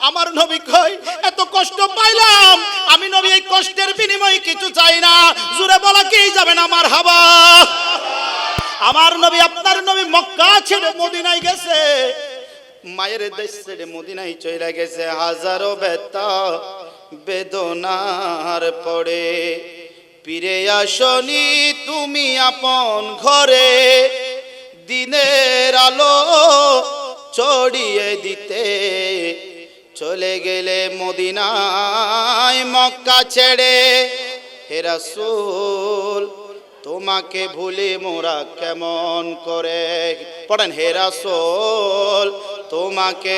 আমার নবী কই এত কষ্ট পাইলাম, আমি নবী এই কষ্টের বিনিময়ে কিছু চাই না। জোরে বলা কি যাবেন আমার হাবা। আমার নবী আপনার নবী মক্কা ছেড়ে মদিনায় গেছে, মায়ের দেশ ছেড়ে মদিনায় চলে গেছে। হাজারো ব্যথা বেদনার পড়ে ফিরে আসনি তুমি আপন ঘরে, দিনের আলো ছড়িয়ে দিতে চলে গেলে মদিনায় মক্কা ছেড়ে। হে রাসূল তোমাকে ভুলে মোরা কেমন করে, পড়েন হে রাসূল তোমাকে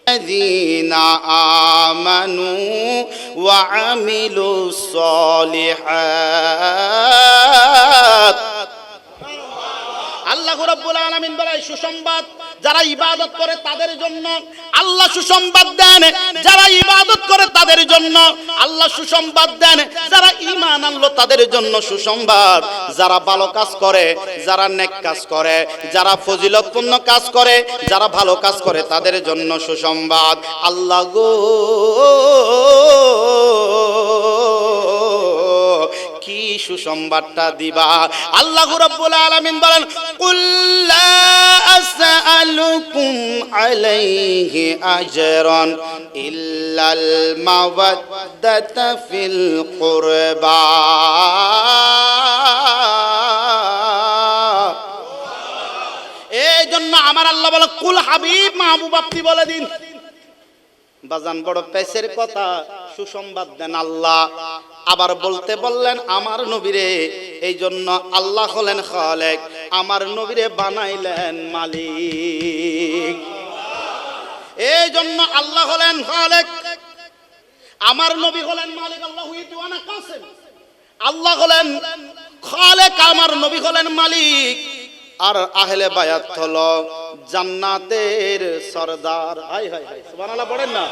الذين آمنوا وعملوا الصالحات। আল্লাহ রাব্বুল আলামিন বলে সুসংবাদ যারা ইবাদত করে তাদের জন্য আল্লাহ সুসংবাদ দেন, যারা ইবাদত করে তাদের জন্য আল্লাহ সুসংবাদ দেন, যারা ঈমান আনলো তাদের জন্য সুসংবাদ, যারা ভালো কাজ করে, যারা নেক কাজ করে, যারা ফজিলতপূর্ণ কাজ করে, যারা ভালো কাজ করে তাদের জন্য সুসংবাদ। আল্লাহ গো কি সুসংবাদটা দিবা। আল্লাহ রাব্বুল আলামিন বলেন কুল লা আসআলুকুম আলাইহি আজরান ইল্লাল মাওয়াদ্দাতা ফিল কুরবা। এই জন্য আমার আল্লাহ বলে কুল হাবিব মাহবুব আপনি বলে দিন। বাজান বড় পেশের কথা, সুসংবাদ দেন আল্লাহ। আবার বলতে বললেন আমার নবীরে, এই জন্য আল্লাহ হলেন খালেক, আমার নবীরে বানাইলেন মালিক। এই জন্য আল্লাহ হলেন খালেক, আমার নবী হলেন মালিক। আল্লাহ হলেন খালেক, আমার নবী হলেন মালিক। আর আহলে বায়াত হলো জান্নাতের সরদার। হাই হাই হাই সুবহানাল্লাহ পড়েন না।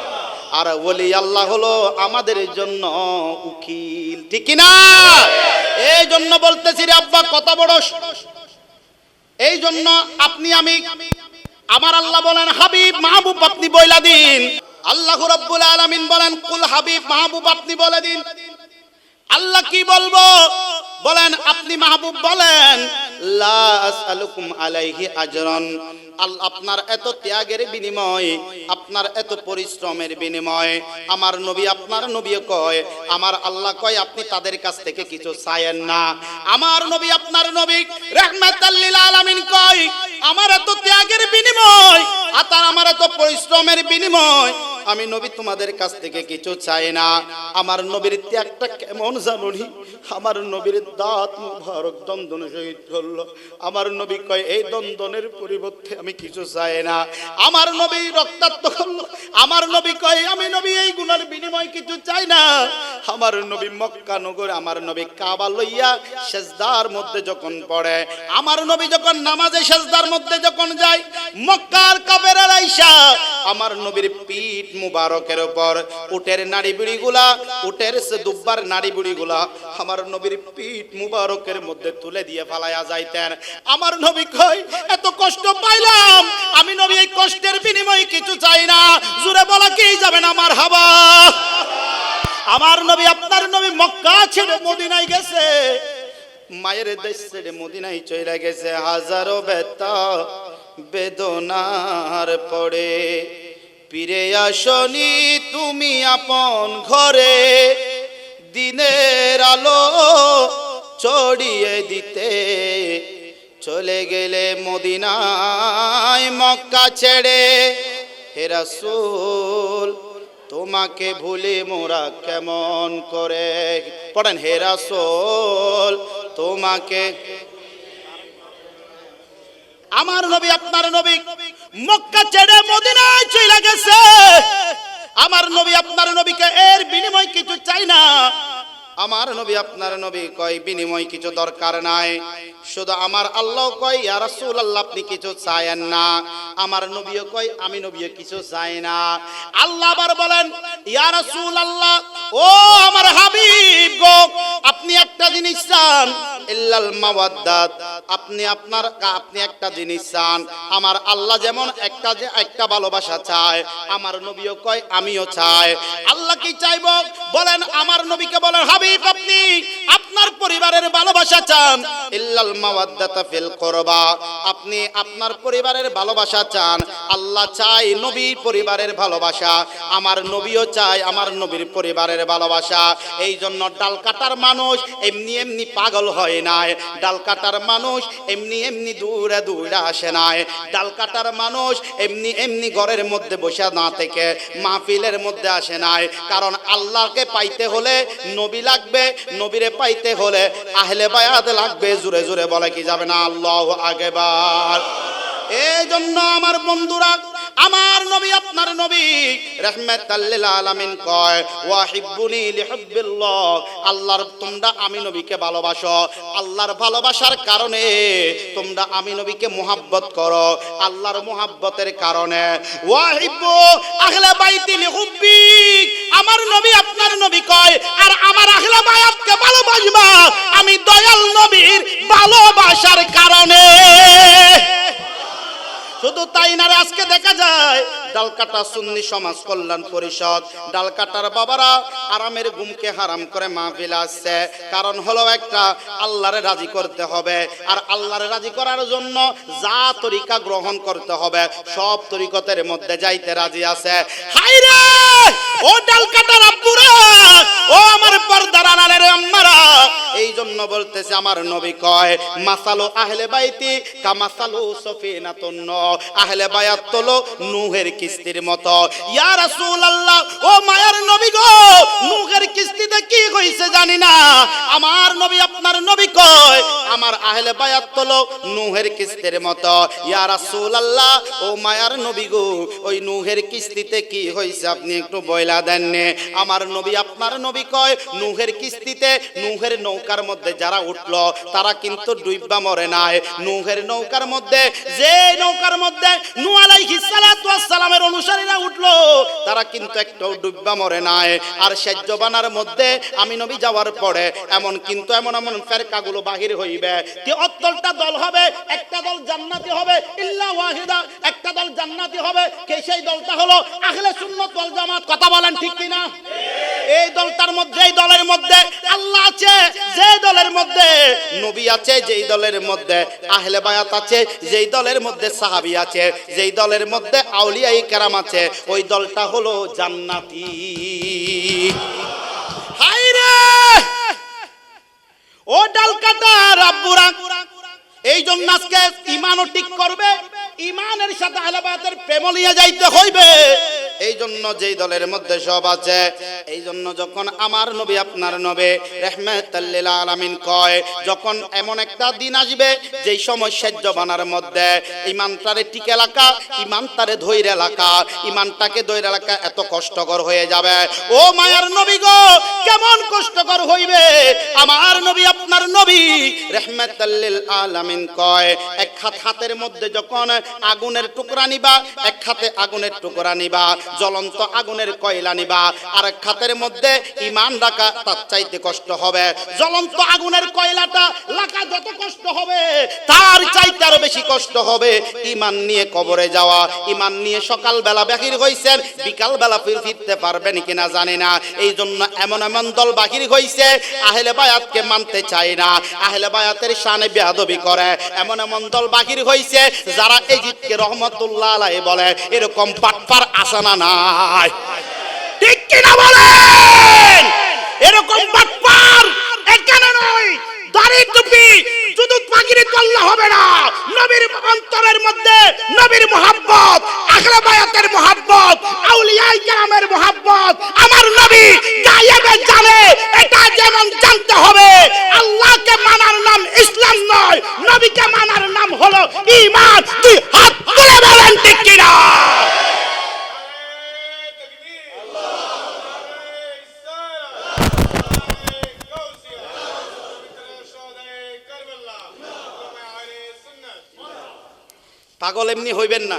আর ওলি আল্লাহ হলো আমাদের জন্য উকিল, ঠিক কি না? এই জন্য বলতেছি রে আব্বা কত বড়। এই জন্য আপনি আমি আমার আল্লাহ বলেন হাবিব মাহবুব আপনি বইলা দিন। আল্লাহ রাব্বুল আলামিন বলেন কুল হাবিব মাহবুব আপনি বলে দিন। আল্লাহ কি বলবো বলেন, আপনি মাহবুব বলেন লা আসআলুকুম আলাইহি আজরান। আপনার এত ত্যাগের বিনিময়, আপনার এত পরিশ্রমের বিনিময় আমার নবী, আপনার নবী কয়, আমার আল্লাহ কয় আপনি তাদের কাছ থেকে কিছু চাইেন না। আমার নবী আপনার নবী রাহমাতাল লিল আলামিন কয় আমার এত ত্যাগের বিনিময়, আমার এত পরিশ্রমের বিনিময় আমি নবী তোমাদের কাছ থেকে কিছু চাই না। আমার নবীর ত্যাগটা কেমন জানুনি, আমার নবীর দাঁত মুবারক দন্দন শহীদ করলো। আমার নবী কয় এই দন্দনের পরিবর্তে আমি কিছু চাই না। আমার নবী রক্তাক্ত করলো, আমার নবী কয় আমি নবী এই গুনার বিনিময় কিছু চাই না। আমার নবী মক্কা নগর, আমার নবী কাবা লইয়া সেজদার মধ্যে যখন পড়ে, আমার নবী যখন নামাজে সেজদার মধ্যে যখন যায়, মক্কার কাফেররা আইসা আমার নবীর পিঠ মুবারকের উপর উটের নাড়ি বুড়িগুলা, উটের দুব্বার নাড়ি বুড়িগুলা আমার নবীর পিঠ মুবারকের মধ্যে তুলে দিয়ে ফালাইয়া যাইতেন। আমার নবী কই এত কষ্ট পাইলাম, আমি নবী এই কষ্টের বিনিময়ে কিছু চাই না। জোরে বলা কি যাবেন আমার হাবা। আমার নবী আপনার নবী মক্কা ছেড়ে মদিনায় গেছে, মায়ের দেশ ছেড়ে মদিনায় চলে গেছে। হাজারো ব্যথা বেদনার পড়ে ফিরে আসনি তুমি আপন ঘরে, দিনের আলো ছড়িয়ে দিতে চলে গেলে মদিনায় মক্কা ছেড়ে। হে রাসূল তোমাকে ভুলে মোরা কেমন করে, পড়েন হে রাসূল তোমাকে। আমার নবী আপনার নবী মক্কা ছেড়ে মদিনায় চলে গেছে। আমার নবী আপনার নবীকে এর বিনিময় কিছু চাই না। আমার নবী আপনার নবী কয় বিনিময় কিছু দরকার নাই, শুধু আমার আল্লাহ কয় ইয়া রাসূলুল্লাহ আপনি কিছু চাইেন না। আমার নবীও কয় আমি নবীও কিছু চাই না। আল্লাহ আবার বলেন ইয়া রাসূলুল্লাহ ও আমার হাবিব গো, আপনি একটা জিনিস চান ইল্লাল মাওয়াদ্দাত, আপনি একটা জিনিস চান, আমার আল্লাহ যেমন একটা ভালোবাসা চায়, আমার নবীও কয় আমিও চাই। আল্লাহ কি চাইবো বলেন? আমার নবীকে বলেন, হাবিব আপনি আপনার পরিবারের ভালোবাসা চান, ইল্লাল মাওয়াদ্দাতা ফিল কুরবা, আপনি আপনার পরিবারের ভালোবাসা চান। আল্লাহ চাই নবীর পরিবারের ভালোবাসা, আমার নবীও চাই আমার নবীর পরিবারের ভালোবাসা। এই জন্য ডাল কাটার মানুষ এমনি এমনি পাগল হয় নাই, ডাল কাটার মানুষ এমনি এমনি দূরে দূরে আসে নাই, ডাল কাটার মানুষ এমনি এমনি ঘরের মধ্যে বসে না থেকে মাহফিলের মধ্যে আসে নাই। কারণ আল্লাহকে পাইতে হলে নবী লাগবে, নবীরে পাইতে হলে আহলে বায়াত লাগবে। জোরে জোরে বলে কি যাবে না আল্লাহু আকবার। এই জন্য আমার বন্ধুরা, আমার নবী আপনার নবী রাহমাতাল লিল আলামিন কয় ওয়াহিব্বুনি লিহুব্বিল্লাহ, আল্লাহর তোমরা আমি নবীকে ভালোবাসো, আল্লাহর ভালোবাসার কারণে তোমরা আমি নবীকে মুহাব্বত করো, আল্লাহর মুহাব্বতের কারণে। ওয়াহিব্বু আহলে বাইতি লিহুব্বি, আমার নবী আপনার নবী কয় আর আমার আহলে বায়াতকে ভালোবাসবা আমি দয়াল নবীর ভালোবাসার কারণে। শুধু তাই না, আজকে দেখা যায় ডালকাটা সুন্নি সমাজ কল্যাণ পরিষদ, ডালকাটার বাবারা আরামের ঘুমকে হারাম করে মাহফিল আসছে। কারণ হলো একটা, আল্লাহরে রাজি করতে হবে, আর আল্লাহরে রাজি করার জন্য যা তরিকা গ্রহণ করতে হবে সব তরিকতের মধ্যে যাইতে রাজি আছে। হায়রে ও ডালকাটার আব্বুরা, ও আমার পর্দার আড়ালের আম্মারা, এই জন্য বলতেছে আমার নবী কয় মাসালু আহলে বাইতি কামাসালু সফিনাতুন নূহ, আহলে বায়াত হলো নূহের কিস্তির মতো। ইয়া রাসূলুল্লাহ, ও মায়ার নবী গো, নূহের কিস্তিতে কি হইছে জানি না, আমার নবী আপনার নবী কয় আমার আহলে বায়াত হলো নূহের কিস্তির মতো। ইয়া রাসূলুল্লাহ, ও মায়ার নবী গো, ওই নূহের কিস্তিতে কি হইছে আপনি একটু বইলা দেন নে। আমার নবী আপনার নবী কয় নূহের কিস্তিতে, নূহের নৌকার মধ্যে যারা উঠলো তারা কিন্তু ডুববা মরে নাই। নূহের নৌকার মধ্যে, যে নৌকার মধ্যে নূহ আলাইহিস সালাতু ওয়াস সালামের অনুসারীরা উঠলো, তারা কিন্তু একটাও ডুববা মরে নাই। আর সাজ্জবানার মধ্যে আমি নবী যাওয়ার পরে এমন কিন্তু এমন ফেরকাগুলো বাহির হইবে, কি অত্তলটা দল হবে, একটা দল জান্নাতি হবে, ইল্লা ওয়াহিদা, একটা দল জান্নাতি হবে। কে সেই দলটা? হলো আহলে সুন্নাত ওয়াল জামাত। কথা বলেন ঠিক কি না? এই দলটার মধ্যে, এই দলের মধ্যে আল্লাহ আছে, যে দলের মধ্যে নবী আছে, যেই দলের মধ্যে আহলে বায়াত আছে, যেই দলের মধ্যে সাহাবী আছে, যেই দলের মধ্যে আউলিয়ায়ে কেরাম আছে, ওই দলটা হলো জান্নাতি। হায়রে ও ডালকাটা রাব্বুরা, এই জন্য আজকে ঈমানও ঠিক করবে, ঈমানের সাথে আহলে বায়াতের প্রেম নিয়ে যাইতে হইবে। এই জন্য যেই দলের মধ্যে সব আছে, এই জন্য যখন আমার নবী আপনার নবী রাহমাতাল লিল আলামিন কয় যখন এমন একটা দিন আসবে যেই সময় সাজ্জবানার মধ্যে ঈমানটারে টিকে রাখা, ঈমানটারে ধইরে রাখা, ঈমানটাকে ধইরে রাখা এত কষ্টকর হয়ে যাবে। ও মায়ার নবী গো, কেমন কষ্টকর হইবে? আমার নবী আপনার নবী রাহমাতাল লিল আলামিন কয় এক হাতের মধ্যে যখন আগুনের টুকরা নিবা, এক হাতে আগুনের টুকরা নিবা, জ্বলন্ত আগুনের কয়লা নিবা, আর এক হাতের মধ্যে ঈমান রাখা তার চাইতে কষ্ট হবে। জ্বলন্ত আগুনের কয়লাটা রাখা যত কষ্ট হবে তার চাইতে আরো বেশি কষ্ট হবে ঈমান নিয়ে কবরে যাওয়া। ঈমান নিয়ে সকালবেলা বাহির হইছেন, বিকালবেলা ফিরতে পারবেন কিনা জানি না। এই জন্য এমন এমন দল বাহির হইছে আহলে বায়াতকে মানতে চায় না, আহলে বায়াতের শানে বেয়াদবি করে। এমন এমন দল বাহির হইছে যারা এজিদকে রহমতুল্লাহ আলাইহি বলে, এরকম বাটপার আসে না নাই? ঠিক কিনা বলেন? এরকম বাটপার এখানে নয়। দাড়ি টুপি শুধু পাগড়ি করলে হবে না, নবীর অন্তরের মধ্যে নবীর মুহাব্বত, আহলে বায়াতের মুহাব্বত, আউলিয়ায়ে কেরামের মুহাব্বত আমার নবী গায়েবে জানে, এটা যেমন জানতে হবে আল্লাহকে মানার নাম ইসলাম নয়, নবীকে মানার নাম হলো ঈমান। তুই হাত তুলে বলেন ঠিক কিনা? পাগল এমনি হইবেন না,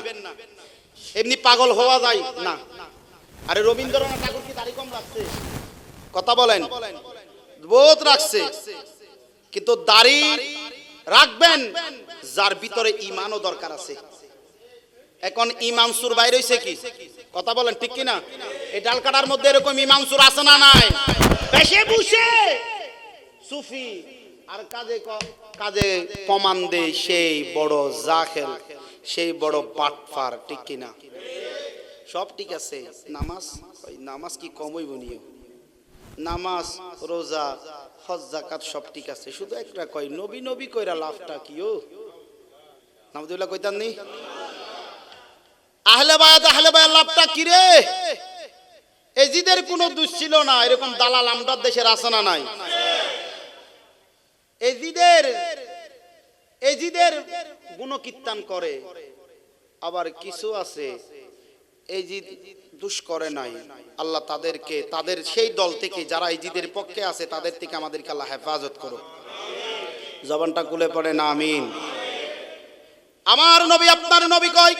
এমনি পাগল হওয়া যায় না। আরে রবীন্দ্রনাথ ঠাকুর কি দাড়ি কম রাখছে? কথা বলেন, বহুত রাখছে, কিন্তু দাড়ি রাখবেন যার ভিতরে ঈমানও দরকার আছে। এখন ইমাম সুর বাইরে হইছে কি কথা বলেন ঠিক কি না? এই ডাল কাটার মধ্যে এরকম ইমাম সুর আছে না নাই? বেশে বসে সুফি আর কাজে প্রমাণ দেয় সেই বড় জাহেল, সেই বড় বাটফার, ঠিক কি না? সব ঠিক আছে, নামাজ কি কম হইব নিও? নামাজ রোজা হজ যাকাত সব ঠিক আছে, শুধু একটা কয় নবী নবী কইরা লাভটা কি? ও নামদুল্লাহ কইতাম নি আহলে বায়াত লাভটা কি রে? এজিদের কোনো দোষ ছিল না, এরকম দালাল আমরা দেশের আছে না নাই? এজিদের গুণকীর্তন করে, আবার কিছু আছে এজিদ দোষ করে নাই, আল্লাহ তাদেরকে তাদের সেই দল থেকে যারা এজিদের পক্ষে আছে তাদের থেকে আমাদেরকে আল্লাহ হেফাজত করো। জবানটা খুলে পড়ে না আমিন। আমার নবী আপনার নবী কয়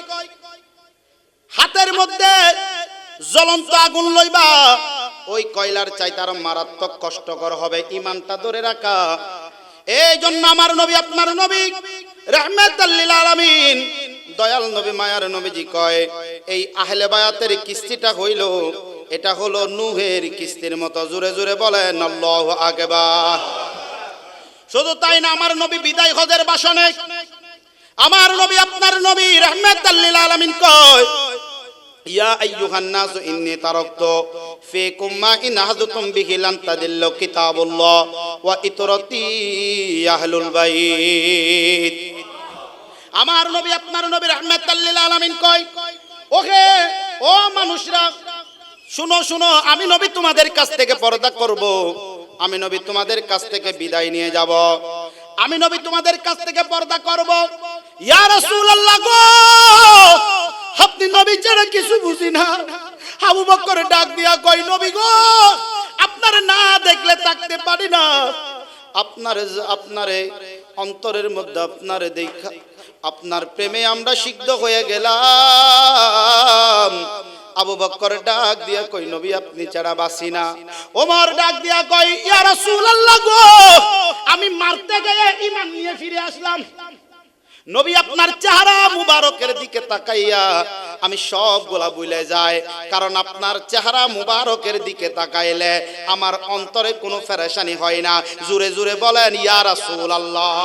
হাতের মধ্যে জ্বলন্ত আগুন লইবা, ওই কয়লার চাইতে আরো মারাত্মক কষ্টকর হবে ঈমানটা ধরে রাখা। এই জন্য আমার নবী আপনার নবী রাহমাতাল লিল আলামিন দয়াল নবী মায়ার নবীজি কয় এই আহলে বায়াতের কিস্তিটা হইল, এটা হলো নূহের কিস্তির মতো। জোরে জোরে বলেন আল্লাহু আকবার। শুধু তাই না, আমার নবী বিদায় হজের ভাষণে আমার নবী আপনার নবী রাহমাতাল লিল আলামিন কয় ইয়া আইয়ুহান নাস ইন্নী তারাকতু ফীকুম মা ইন আহাদতুম বিহি লান তাদিল্লু কিতাবুল্লাহ ওয়া ইতরাতি আহলুল বাইত। আমার নবী আপনার নবী রাহমাতাল লিল আলামিন কয় ওহে ও মানুষরা শুনো শুনো, আমি নবী তোমাদের কাছ থেকে পর্দা করব, আমি নবী তোমাদের কাছ থেকে বিদায় নিয়ে যাব, আমি নবী তোমাদের কাছ থেকে পর্দা করব। ইয়া রাসূলুল্লাহ গো, আপনি নবী ছাড়া কিছু বুঝি না। আবু বকর ডাক দিয়া কই নবী গো, আপনার না দেখলে থাকতে পারি না, আপনারে অন্তরের মধ্যে আপনারে দেখা আপনার প্রেমে আমরা সিদ্ধ হয়ে গেলাম। আবু বকর ডাক দিয়া কই নবী আপনি ছাড়া বাসি না। ওমর ডাক দিয়া কই ইয়া রাসূলুল্লাহ গো, আমি মারতে গিয়ে ঈমান নিয়ে ফিরে আসলাম, নবী আপনার চেহারা মুবারকের দিকে তাকাইয়া আমি সবগুলা ভুলে যাই, কারণ আপনার চেহারা মুবারকের দিকে তাকাইলে আমার অন্তরে কোনো পেরেশানি হয় না। জোরে জোরে বলেন ইয়া রাসূলুল্লাহ।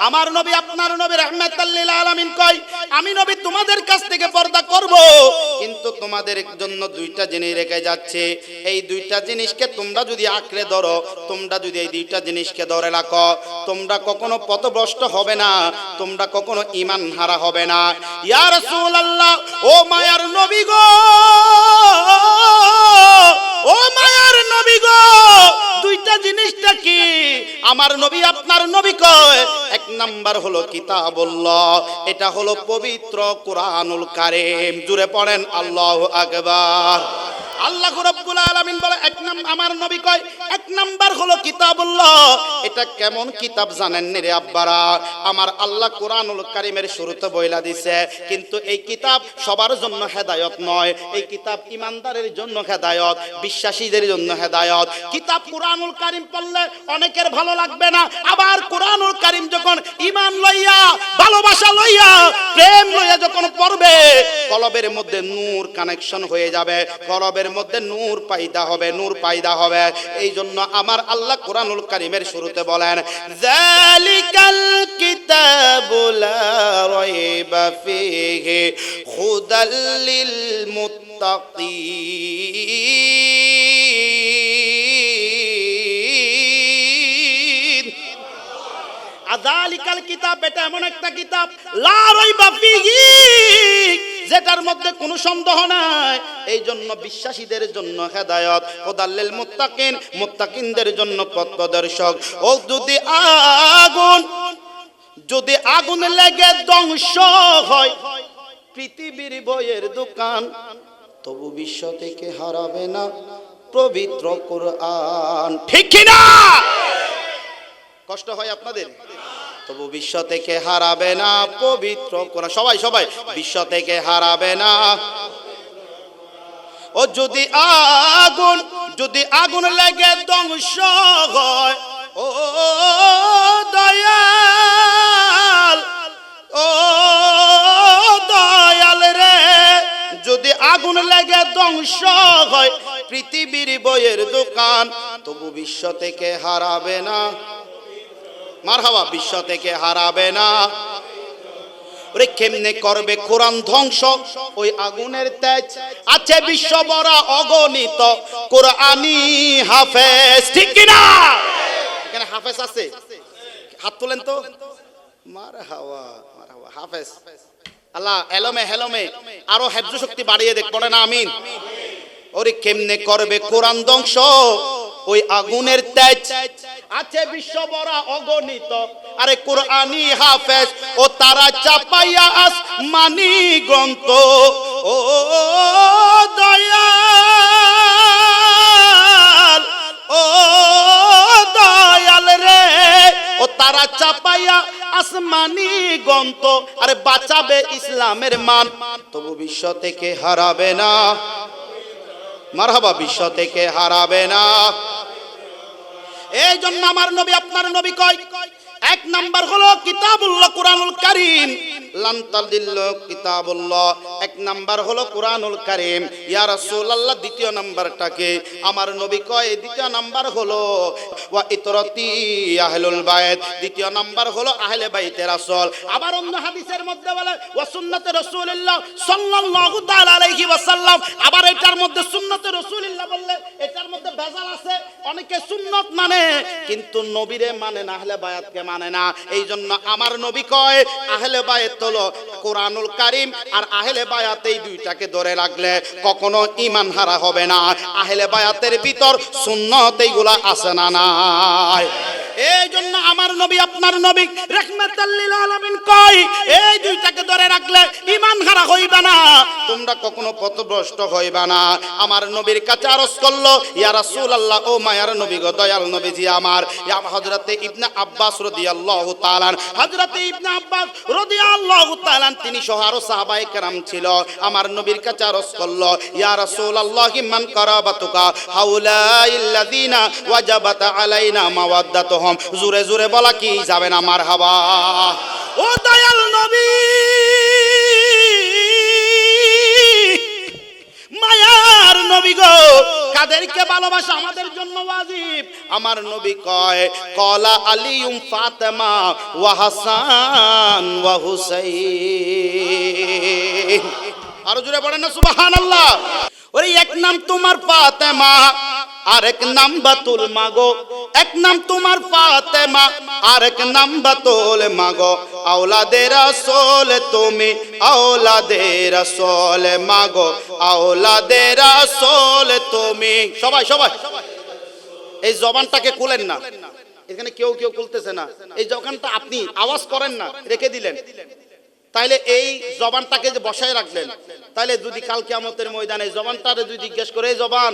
আমার নবী আপনার নবী রাহমাতাল লিল আলামিন কয় আমি নবী তোমাদের কাছ থেকে পর্দা করব, কিন্তু তোমাদের জন্য দুইটা জিনিস রেখে যাচ্ছে, এই দুইটা জিনিসকে তোমরা যদি আঁকড়ে ধরো, তোমরা যদি এই দুইটা জিনিসকে ধরে রাখো, তোমরা কখনো পথভ্রষ্ট হবে না, তোমরা কখনো ঈমান হারা হবে না। ইয়া রাসূলুল্লাহ, ও মায়ার নবী গো, ও মায়ার নবী গো, দুইটা জিনিসটা কি? আমার নবী আপনার নবী কয় এক নাম্বার হলো কিতাবুল্লাহ, এটা হলো পবিত্র কোরআনুল কারীম। জোরে পড়েন আল্লাহু আকবার। আল্লাহ রাব্বুল আলামিন বলে আমার নবী কয় এক নাম্বার হলো কিতাবুল্লাহ। এটা কেমন কিতাব জানেন নি রে আব্বারা? আমার আল্লাহ কোরআনুল কারীমের শুরুতে বইলা দিছে, কিন্তু এই কিতাব সবার জন্য হেদায়েত নয়, এই কিতাব ইমানদারের জন্য হেদায়েত, বিশ্বাসীদের জন্য হেদায়েত। কিতাব কোরআনুল কারীম পড়লে অনেকের ভালো লাগবে না, আবার কোরআনুল কারীম যখন ঈমান লইয়া ভালোবাসা লইয়া প্রেম লইয়া যখন পড়বে, কলবের মধ্যে নূর কানেকশন হয়ে যাবে, কলবের মধ্যে নূর পায়দা হবে, নূর পায়দা হবে। এই জন্য আমার আল্লাহ কোরআনুল কারীমের শুরুতে বলেন যালিকাল কিতাবু লা রাইবা ফীহি হুদাল লিল মুত্তাকিন। আযালিকাল কিতাব, এটা এমন একটা কিতাব লা রাইবা ফীহি, যেটার মধ্যে কোনো সন্দেহ নাই। এই জন্য বিশ্বাসীদের জন্য হেদায়েত, হুদাল্লিল মুত্তাকিন, মুত্তাকিনদের জন্য পথপ্রদর্শক। ও যদি আগুন লেগে ধ্বংস হয় পৃথিবীর বইয়ের দোকান, তবু বিশ্ব থেকে হারাবে না পবিত্র কোরআন। ঠিক কি না? কষ্ট হয় আপনাদের? তবু বিশ্ব থেকে হারাবে না পবিত্র কোরআন। সবাই সবাই বিশ্ব থেকে হারাবে না। ও যদি আগুন লেগে ধ্বংস হয় ও দয়াল, ও দয়াল রে, যদি আগুন লেগে ধ্বংস হয় পৃথিবীর বইয়ের দোকান, তবু বিশ্ব থেকে হারাবে না। মারহাবা, বিশ্ব থেকে হারাবে না। ওরে কেমনে করবে কোরআন ধ্বংস ওই আগুনের তেজ, আছে বিশ্ব ভরা অগণিত কোরআনি হাফেজ, ঠিক কি না? এখানে হাফেজ আছে, হাত তোলেন তো। মারহাবা, মারহাবা, হাফেজ। আল্লাহ এলমে হেলমে আরো হেফজ শক্তি বাড়িয়ে দেখ, পড়ে না আমিন। ওরে কেমনে করবে কোরআন ধ্বংস ওই আগুনের তেজ, আছে বিশ্ব ভরা অগণিত আরে কোরআনি হাফেজ, ও তারা চাপাইয়া আসমানি গ্রন্থ। ও দয়াল, ও দয়াল রে, ও তারা চাপাইয়া আসমানি গ্রন্থ, আরে বাঁচাবে ইসলামের মান, তবু বিশ্ব থেকে হারাবে না। মারহাবা, বিশ্ব থেকে হারাবে না। এই জন্য আমার নবী আপনার নবী কয়, এক নাম্বার হলো কিতাবুল্লাহ কুরআনুল কারীম, লান তাদিল্লু কিতাবুল্লাহ, এক নাম্বার হলো কুরআনুল কারীম। ইয়া রাসূলুল্লাহ, দ্বিতীয় নাম্বারটাকে আমার নবী কয়, দ্বিতীয় নাম্বার হলো ওয়া ইতরাতি আহলুল বাইত, দ্বিতীয় নাম্বার হলো আহলে বাইতে রাসূল। আবার অন্য হাদিসের মধ্যে বলে ওয়া সুন্নাতে রাসূলুল্লাহ সাল্লাল্লাহু তাআলা আলাইহি ওয়াসাল্লাম। আবার এটার মধ্যে সুন্নাতে রাসূলুল্লাহ বললে এটার মধ্যে ভেজাল আছে। অনেকে সুন্নাত মানে কিন্তু নবীরে মানে না, আহলে বায়াতকে মানে না। এই জন্য আমার নবী কয় আহলে বায়াত হলো কোরআনুল কারীম আর আহলে বায়াত, এই দুইটাকে ধরে রাখলে কখনো ঈমান হারা হবে না। আহলে বায়াতের ভিতর সুন্নাত এইগুলা আছে না নাই? এই জন্য আমার নবী আপনার নবী রাহমাতাল লিল আলামিন কয়, এই দুইটাকে ধরে রাখলে ঈমান হারা হইবা না, তোমরা কখনো পথভ্রষ্ট হইবা না। আমার নবীর কাছে আরজ করলো, ইয়া রাসূলুল্লাহ, ও মায়ার নবী গো, দয়াল নবীজি আমার। ইয়া হযরতে ইবনে আব্বাস রাদিয়াল্লাহু তাআলা, হযরতে ইবনে আব্বাস রাদিয়াল্লাহু তাআলা, তিনি সহ আরো সাহাবায়ে কেরাম ছিল, আমার নবীর কাছে আরজ করলো, ইয়া রাসূলুল্লাহ, মান কারাবাতুকা হাউলাইল্লাযিনা ওয়াজাবাত আলাইনা মাওয়াদ্দাতুহুম। জোরে জোরে বলা কি যাবে না? মারহাবা। ও দয়াল নবী, মায়ার নবী গো, কাদেরকে ভালোবাসা আমাদের জন্য ওয়াজিব? আমার নবী কয়, কলা আলিউম ফাতেমা ওয়া হাসান ওয়া হুসাইন। আরো জোরে বলেন না সুবহানাল্লাহ। ওরে এক নাম তোমার ফাতেমা, আরেক নাম বাতুল মাগো, এক নাম তোমার ফাতেমা, আরেক নাম বাতুল মাগো, আওলাদে রাসূল তুমি, আওলাদে রাসূল মাগো, আওলাদে রাসূল তুমি। সবাই সবাই এই জবানটাকে খুলেন না, এখানে কেউ কেউ খুলতেছে না। এই জবানটা আপনি আওয়াজ করেন না, রেখে দিলেন। তাইলে এই জবানটাকে যে বসায় রাখলেন, তাইলে যদি কাল কিয়ামতের ময়দানে জবানটারে যদি জিজ্ঞেস করে, জবান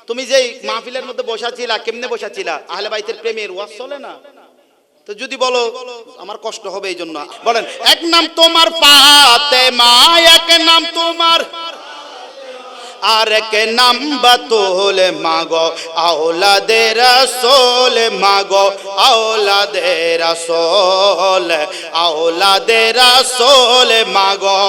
তুমি যে মাহফিলের মধ্যে বসাছিলা, কেমনে বসাছিলা? আহলে বাইতের প্রেমের ওয়াজ চলে না তো যদি বলো আমার কষ্ট হবে। এই জন্য বলেন, এক নাম তোমার ফাতেমা, এক নাম তোমার, আর এক নাম বাতুল মাগো, আওলাদে রাসূল মাগো, আওলাদে রাসূল, আওলাদে রাসূল মাগো।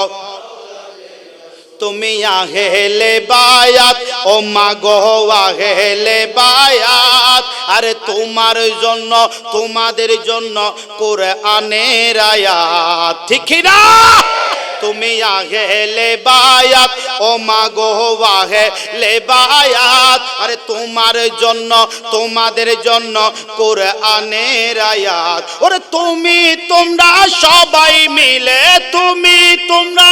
তুমি আহলে বায়াত, ও মাগো আহলে বায়াত, আরে তোমার জন্য তোমাদের জন্য কোরআনের আয়াত, ঠিক না? তুমি আহলে বায়াত, ও মাগো আহলে বায়াত, আরে তোমার জন্য তোমাদের জন্য কোরআনের আয়াত। ওরে তুমি তোমরা সবাই মিলে, তুমি তোমরা,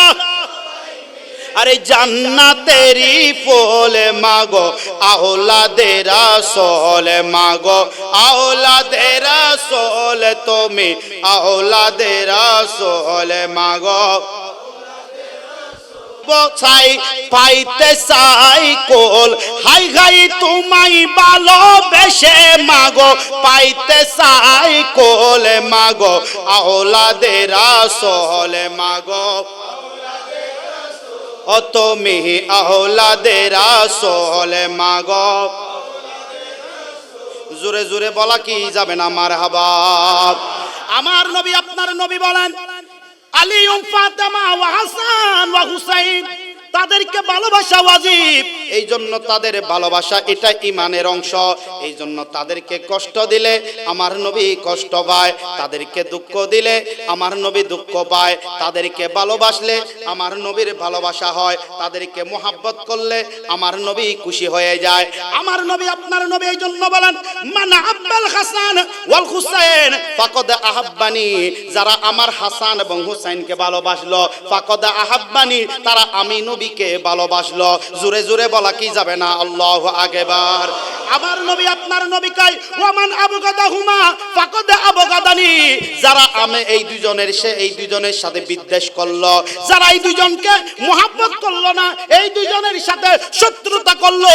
আরে জান্নাতেরই ফুল মাগো, আওলাদে রাসূল মাগো, আওলাদে রাসূল তুমি, আওলাদে রাসূল মাগো। চাই পাইতে চাই কোল, হাই হাই তোমায় ভালোবেসে মাগো, পাইতে চাই কোল মাগো, আওলাদে রাসূল মাগো, ও তুমি আওলাদে রাসূল মাগো। জোরে জোরে বলা কি যাবে না মারহাবা। আমার নবী আপনার নবী বলেন আলী ফাতেমা ওয়া হাসান ওয়া হুসাইন, তাদেরকে ভালোবাসা ওয়াজিব। এই জন্য তাদের ভালোবাসা এটা ঈমানের অংশ। এই জন্য তাদেরকে কষ্ট দিলে আমার নবী কষ্ট পায়, তাদেরকে দুঃখ দিলে আমার নবী দুঃখ পায়, তাদেরকে ভালোবাসলে আমার নবীর ভালোবাসা হয়, তাদেরকে মোহাব্বত করলে আমার নবী খুশি হয়ে যায়। আমার নবী আপনার নবী এই জন্য বলেন মান আব্বাল হাসান ওয়াল হুসাইন ফাকাদ আহাব্বানি, যারা আমার হাসান এবং হুসাইনকে ভালোবাসলো ফাকাদ আহাব্বানি, তারা আমি নবীকে ভালোবাসলো। জোরে জোরে বলা কি যাবে না আল্লাহু আকবার। আমার নবী আপনার নবী কয় ওয়ামান আবগাদাহুমা ফাকাদ আবগাদানি, যারা আমি এই দুজনের সে এই দুজনের সাথে বিদ্বেষ করলো, যারা এই দুজনকে মোহাব্বত করলো না, এই দুজনের সাথে শত্রুতা করলো,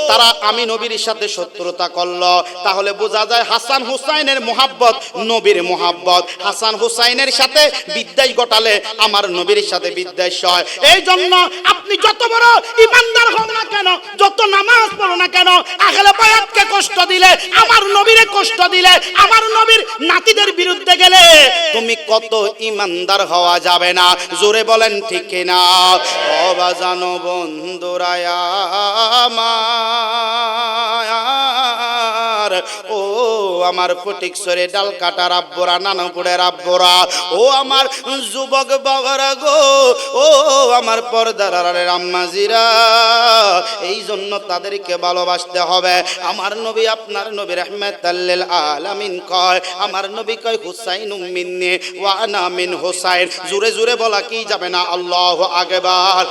তারা আমি নবীর সাথে শত্রুতা করলো। তাহলে বোঝা যায় হাসান হুসাইনের মোহাব্বত নবীর মোহাব্বত, হাসান হুসাইনের সাথে বিদ্বেষ ঘটালে আমার নবীর সাথে বিদ্বেষ হয়। এই জন্য আপনি যত বড় ইমানদার হন না কেন, যত নামাজ পড়ো না কেন, আহলে বায়াতকে কষ্ট দিলে, আমার নবীরে কষ্ট দিলে, আমার নবীর নাতিদের বিরুদ্ধে গেলে তুমি কত ইমানদার হওয়া যাবে না। জোরে বলেন ঠিক কিনা? ও বাজানো বন্ধুরা আমার, ও আমার ফটিকছড়ি ডাল কাটার আব্বরা, নানাপুরের আব্বরা, ও আমার যুবক বাবারা গো, ও আমার পর্দার আড়ালের আম্মাজিরা, এই জন্য তাদেরকে ভালোবাসতে হবে। আমার নবী আপনার নবী রাহমাতাল লিল আলামিন কয়, আমার নবী কয় হুসাইনুম মিন্নি ওয়া আনা মিন হুসাইন। জোরে জোরে বলা কি যাবে না আল্লাহু আকবার।